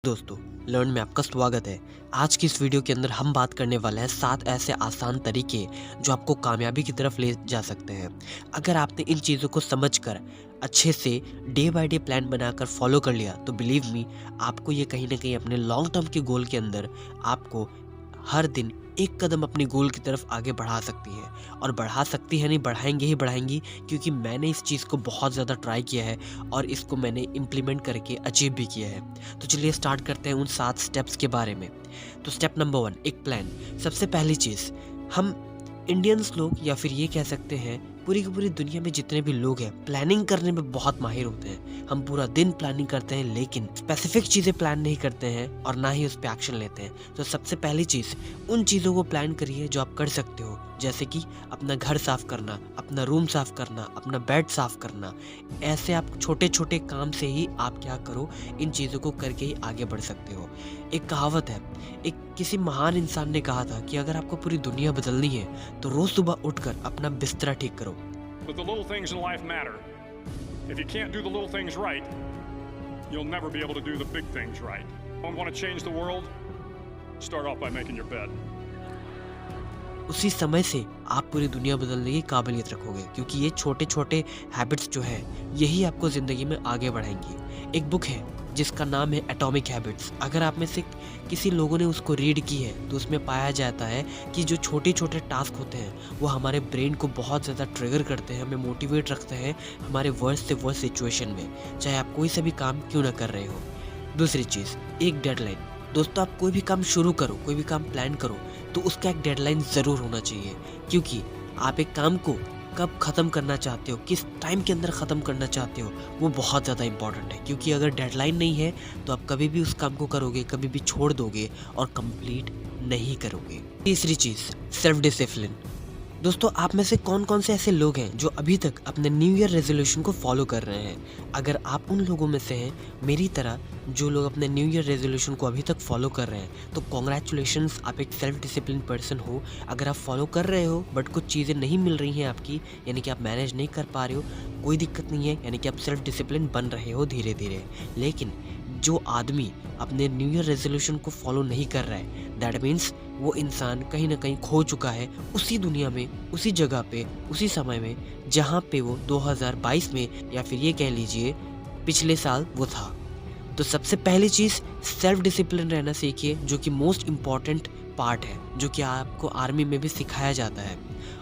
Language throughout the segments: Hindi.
दोस्तों, लर्न में आपका स्वागत है। आज की इस वीडियो के अंदर हम बात करने वाले हैं 7 ऐसे आसान तरीके जो आपको कामयाबी की तरफ ले जा सकते हैं। अगर आपने इन चीज़ों को समझकर अच्छे से डे बाय डे प्लान बनाकर फॉलो कर लिया तो बिलीव मी, आपको ये कहीं ना कहीं अपने लॉन्ग टर्म के गोल के अंदर आपको हर दिन एक कदम अपने गोल की तरफ आगे बढ़ा सकती है। और बढ़ा सकती है नहीं, बढ़ाएंगे ही बढ़ाएंगी, क्योंकि मैंने इस चीज़ को बहुत ज़्यादा ट्राई किया है और इसको मैंने इम्प्लीमेंट करके अचीव भी किया है। तो चलिए स्टार्ट करते हैं उन 7 स्टेप्स के बारे में। तो स्टेप नंबर 1, एक प्लान। सबसे पहली चीज़, हम इंडियंस लोग या फिर ये कह सकते हैं पूरी की पूरी दुनिया में जितने भी लोग हैं प्लानिंग करने में बहुत माहिर होते हैं। हम पूरा दिन प्लानिंग करते हैं लेकिन स्पेसिफिक चीज़ें प्लान नहीं करते हैं और ना ही उस पर एक्शन लेते हैं। तो सबसे पहली चीज़, उन चीज़ों को प्लान करिए जो आप कर सकते हो, जैसे कि अपना घर साफ करना, अपना रूम साफ करना, अपना बेड साफ करना। ऐसे आप छोटे छोटे काम से ही आप क्या करो, इन चीज़ों को करके ही आगे बढ़ सकते हो। एक कहावत है, एक किसी महान इंसान ने कहा था कि अगर आपको पूरी दुनिया बदलनी है तो रोज सुबह उठकर अपना बिस्तरा ठीक करो। But the little things in life matter. If you can't do the little things right, you'll never be able to do the big things right. Don't want to change the world? Start off by making your bed. उसी समय से आप पूरी दुनिया बदलने की काबिलियत रखोगे, क्योंकि ये छोटे छोटे हैबिट्स जो है यही आपको ज़िंदगी में आगे बढ़ाएंगी। एक बुक है जिसका नाम है एटॉमिक हैबिट्स। अगर आप में से किसी लोगों ने उसको रीड की है तो उसमें पाया जाता है कि जो छोटे छोटे टास्क होते हैं वो हमारे ब्रेन को बहुत ज़्यादा ट्रिगर करते हैं, हमें मोटिवेट रखते हैं हमारे वर्स्ट से वर्स्ट सिचुएशन में, चाहे आप कोई सा भी काम क्यों ना कर रहे हो। दूसरी चीज़, एक डेडलाइन। दोस्तों, आप कोई भी काम शुरू करो, कोई भी काम प्लान करो तो उसका एक डेडलाइन ज़रूर होना चाहिए, क्योंकि आप एक काम को कब ख़त्म करना चाहते हो, किस टाइम के अंदर ख़त्म करना चाहते हो, वो बहुत ज़्यादा इंपॉर्टेंट है। क्योंकि अगर डेडलाइन नहीं है तो आप कभी भी उस काम को करोगे, कभी भी छोड़ दोगे और कंप्लीट नहीं करोगे। तीसरी चीज़, सेल्फ डिसिप्लिन। दोस्तों, आप में से कौन कौन से ऐसे लोग हैं जो अभी तक अपने न्यू ईयर रेजोल्यूशन को फॉलो कर रहे हैं? अगर आप उन लोगों में से हैं मेरी तरह, जो लोग अपने न्यू ईयर रेजोल्यूशन को अभी तक फॉलो कर रहे हैं, तो कॉन्ग्रेचुलेशंस, आप एक सेल्फ डिसिप्लिन पर्सन हो। अगर आप फॉलो कर रहे हो बट कुछ चीज़ें नहीं मिल रही हैं आपकी, यानी कि आप मैनेज नहीं कर पा रहे हो, कोई दिक्कत नहीं है, यानी कि आप सेल्फ डिसिप्लिन बन रहे हो धीरे धीरे। लेकिन जो आदमी अपने न्यू ईयर रेजोल्यूशन को फॉलो नहीं कर रहा है, दैट मीन्स वो इंसान कहीं ना कहीं खो चुका है उसी दुनिया में, उसी जगह पे, उसी समय में जहाँ पे वो 2022 में या फिर ये कह लीजिए पिछले साल वो था। तो सबसे पहली चीज़, सेल्फ डिसिप्लिन रहना सीखिए, जो कि मोस्ट इम्पॉर्टेंट पार्ट है, जो कि आपको आर्मी में भी सिखाया जाता है।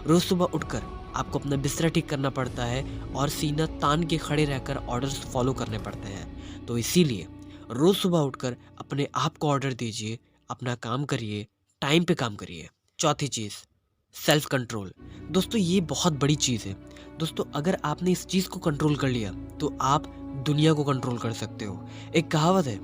रोज़ सुबह उठकर आपको अपना बिस्तरा ठीक करना पड़ता है और सीना तान के खड़े रहकर ऑर्डर्स फॉलो करने पड़ते हैं। तो इसीलिए रोज़ सुबह उठकर अपने आप को ऑर्डर दीजिए, अपना काम करिए, टाइम पे काम करिए। चौथी चीज़, सेल्फ कंट्रोल। दोस्तों, ये बहुत बड़ी चीज़ है। दोस्तों, अगर आपने इस चीज़ को कंट्रोल कर लिया तो आप दुनिया को कंट्रोल कर सकते हो। एक कहावत है,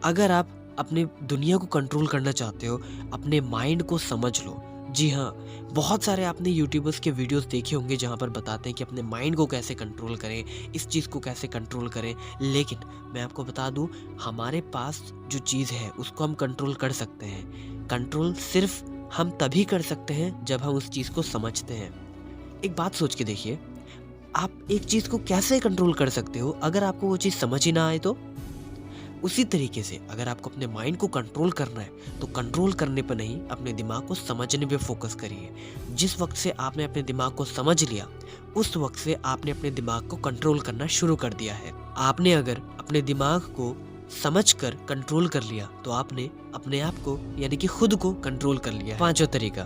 अगर आप अपने दुनिया को कंट्रोल करना चाहते हो, अपने माइंड को समझ लो। जी हाँ, बहुत सारे आपने यूट्यूबर्स के वीडियोस देखे होंगे जहाँ पर बताते हैं कि अपने माइंड को कैसे कंट्रोल करें, इस चीज़ को कैसे कंट्रोल करें। लेकिन मैं आपको बता दूँ, हमारे पास जो चीज़ है उसको हम कंट्रोल कर सकते हैं। कंट्रोल सिर्फ हम तभी कर सकते हैं जब हम उस चीज़ को समझते हैं। एक बात सोच के देखिए, आप एक चीज़ को कैसे कंट्रोल कर सकते हो अगर आपको वो चीज़ समझ ही ना आए तो? उसी तरीके से अगर आपको अपने माइंड को कंट्रोल करना है तो कंट्रोल करने पर नहीं, अपने दिमाग को समझने पे फोकस करिए। जिस वक्त से आपने अपने दिमाग को समझ लिया, उस वक्त से आपने अपने दिमाग को कंट्रोल करना शुरू कर दिया है। आपने अगर अपने दिमाग को समझकर कंट्रोल कर लिया तो आपने अपने आप को, यानी कि खुद को कंट्रोल कर लिया है। पांचवा तरीका,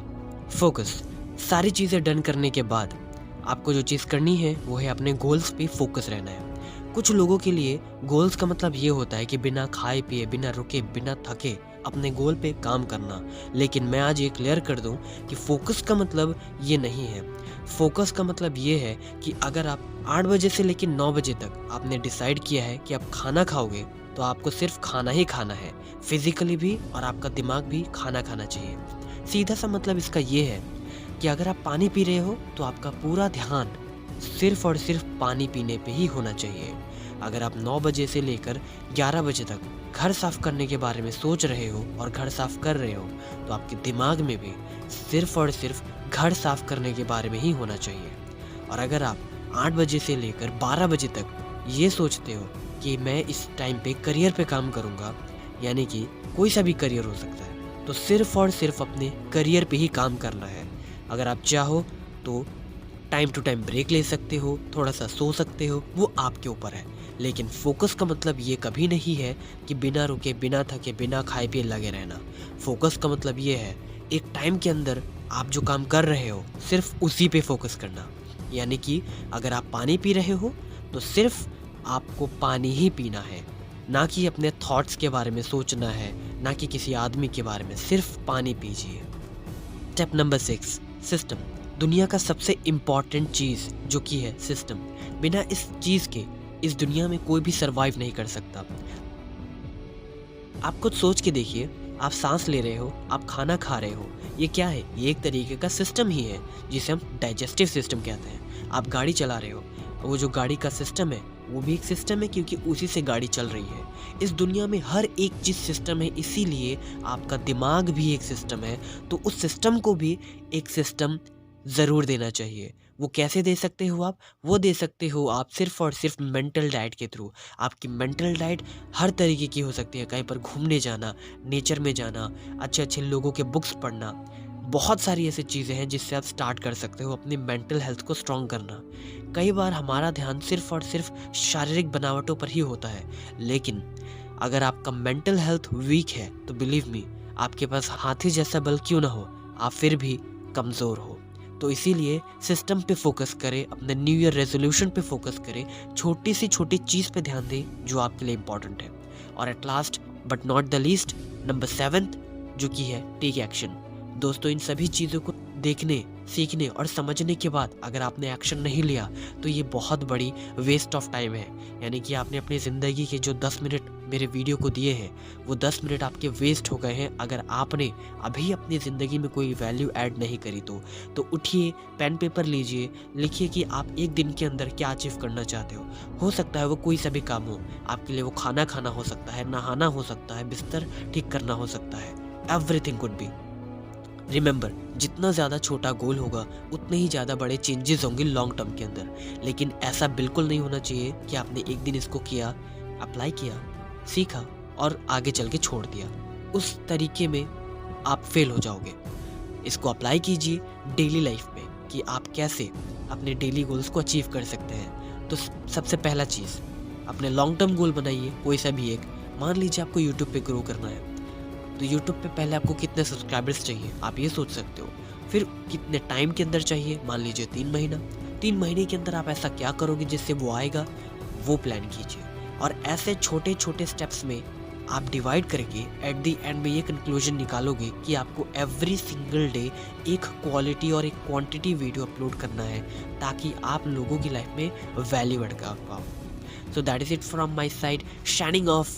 फोकस। सारी चीज़ें डन करने के बाद आपको जो चीज़ करनी है वो है अपने गोल्स पे फोकस रहना है। कुछ लोगों के लिए गोल्स का मतलब ये होता है कि बिना खाए पिए, बिना रुके, बिना थके अपने गोल पे काम करना। लेकिन मैं आज ये क्लियर कर दूं कि फोकस का मतलब ये नहीं है। फोकस का मतलब ये है कि अगर आप 8 बजे से लेकर 9 बजे तक आपने डिसाइड किया है कि आप खाना खाओगे, तो आपको सिर्फ खाना ही खाना है, फिजिकली भी और आपका दिमाग भी खाना खाना चाहिए। सीधा सा मतलब इसका ये है कि अगर आप पानी पी रहे हो तो आपका पूरा ध्यान सिर्फ और सिर्फ पानी पीने पे ही होना चाहिए। अगर आप 9 बजे से लेकर 11 बजे तक घर साफ करने के बारे में सोच रहे हो और घर साफ कर रहे हो, तो आपके दिमाग में भी सिर्फ और सिर्फ घर साफ करने के बारे में ही होना चाहिए। और अगर आप 8 बजे से लेकर 12 बजे तक ये सोचते हो कि मैं इस टाइम पे करियर पे काम करूँगा, यानी कि कोई सा भी करियर हो सकता है। तो सिर्फ और सिर्फ अपने करियर पे ही काम करना है। अगर आप चाहो तो टाइम टू टाइम ब्रेक ले सकते हो, थोड़ा सा सो सकते हो, वो आपके ऊपर है। लेकिन फोकस का मतलब ये कभी नहीं है कि बिना रुके, बिना थके, बिना खाए पिए लगे रहना। फोकस का मतलब ये है एक टाइम के अंदर आप जो काम कर रहे हो सिर्फ उसी पे फोकस करना। यानी कि अगर आप पानी पी रहे हो तो सिर्फ आपको पानी ही पीना है, ना कि अपने थॉट्स के बारे में सोचना है, ना कि किसी आदमी के बारे में। सिर्फ पानी पीजिए। Step number 6, system. दुनिया का सबसे इम्पॉर्टेंट चीज़ जो कि है सिस्टम। बिना इस चीज़ के इस दुनिया में कोई भी सरवाइव नहीं कर सकता। आप कुछ सोच के देखिए, आप सांस ले रहे हो, आप खाना खा रहे हो, ये क्या है? ये एक तरीके का सिस्टम ही है जिसे हम डाइजेस्टिव सिस्टम कहते हैं। आप गाड़ी चला रहे हो, वो जो गाड़ी का सिस्टम है वो भी एक सिस्टम है, क्योंकि उसी से गाड़ी चल रही है। इस दुनिया में हर एक चीज़ सिस्टम है, इसीलिए आपका दिमाग भी एक सिस्टम है। तो उस सिस्टम को भी एक सिस्टम ज़रूर देना चाहिए। वो कैसे दे सकते हो आप? वो दे सकते हो आप सिर्फ़ और सिर्फ मेंटल डाइट के थ्रू। आपकी मेंटल डाइट हर तरीके की हो सकती है। कहीं पर घूमने जाना, नेचर में जाना, अच्छे अच्छे लोगों के बुक्स पढ़ना, बहुत सारी ऐसी चीज़ें हैं जिससे आप स्टार्ट कर सकते हो अपनी मेंटल हेल्थ को स्ट्रॉन्ग करना। कई बार हमारा ध्यान सिर्फ़ और सिर्फ शारीरिक बनावटों पर ही होता है, लेकिन अगर आपका मेंटल हेल्थ वीक है तो बिलीव मी, आपके पास हाथी जैसा बल क्यों ना हो, आप फिर भी कमज़ोर हो। तो इसीलिए सिस्टम पे फोकस करें, अपने न्यू ईयर रेजोल्यूशन पे फोकस करें, छोटी सी छोटी चीज़ पे ध्यान दें जो आपके लिए इम्पॉर्टेंट है। और at last but not the least, number 7 जो कि है टेक एक्शन। दोस्तों, इन सभी चीज़ों को देखने, सीखने और समझने के बाद अगर आपने एक्शन नहीं लिया तो ये बहुत बड़ी वेस्ट ऑफ टाइम है। यानी कि आपने अपनी ज़िंदगी के जो 10 मिनट मेरे वीडियो को दिए हैं वो 10 मिनट आपके वेस्ट हो गए हैं अगर आपने अभी अपनी ज़िंदगी में कोई वैल्यू ऐड नहीं करी तो उठिए, पेन पेपर लीजिए, लिखिए कि आप एक दिन के अंदर क्या अचीव करना चाहते हो सकता है वो कोई सा भी काम हो। आपके लिए वो खाना खाना हो सकता है, नहाना हो सकता है, बिस्तर ठीक करना हो सकता है। Everything could be. रिमेंबर, जितना ज़्यादा छोटा गोल होगा उतने ही ज़्यादा बड़े चेंजेस होंगे लॉन्ग टर्म के अंदर। लेकिन ऐसा बिल्कुल नहीं होना चाहिए कि आपने एक दिन इसको किया, अप्लाई किया, सीखा और आगे चल के छोड़ दिया। उस तरीके में आप फेल हो जाओगे। इसको अप्लाई कीजिए डेली लाइफ में कि आप कैसे अपने डेली गोल्स को अचीव कर सकते हैं। तो सबसे पहला चीज़, अपने लॉन्ग टर्म गोल बनाइए, कोई सा भी एक। मान लीजिए आपको यूट्यूब पे ग्रो करना है, तो यूट्यूब पे पहले आपको कितने सब्सक्राइबर्स चाहिए आप ये सोच सकते हो। फिर कितने टाइम के अंदर चाहिए, मान लीजिए 3 महीना। 3 महीने के अंदर आप ऐसा क्या करोगे जिससे वो आएगा, वो प्लान कीजिए। और ऐसे छोटे छोटे स्टेप्स में आप डिवाइड करके एट द एंड में ये कंक्लूजन निकालोगे कि आपको एवरी सिंगल डे एक क्वालिटी और एक क्वांटिटी वीडियो अपलोड करना है, ताकि आप लोगों की लाइफ में वैल्यू बढ़ा पाओ। So that is it from my side. Shining off.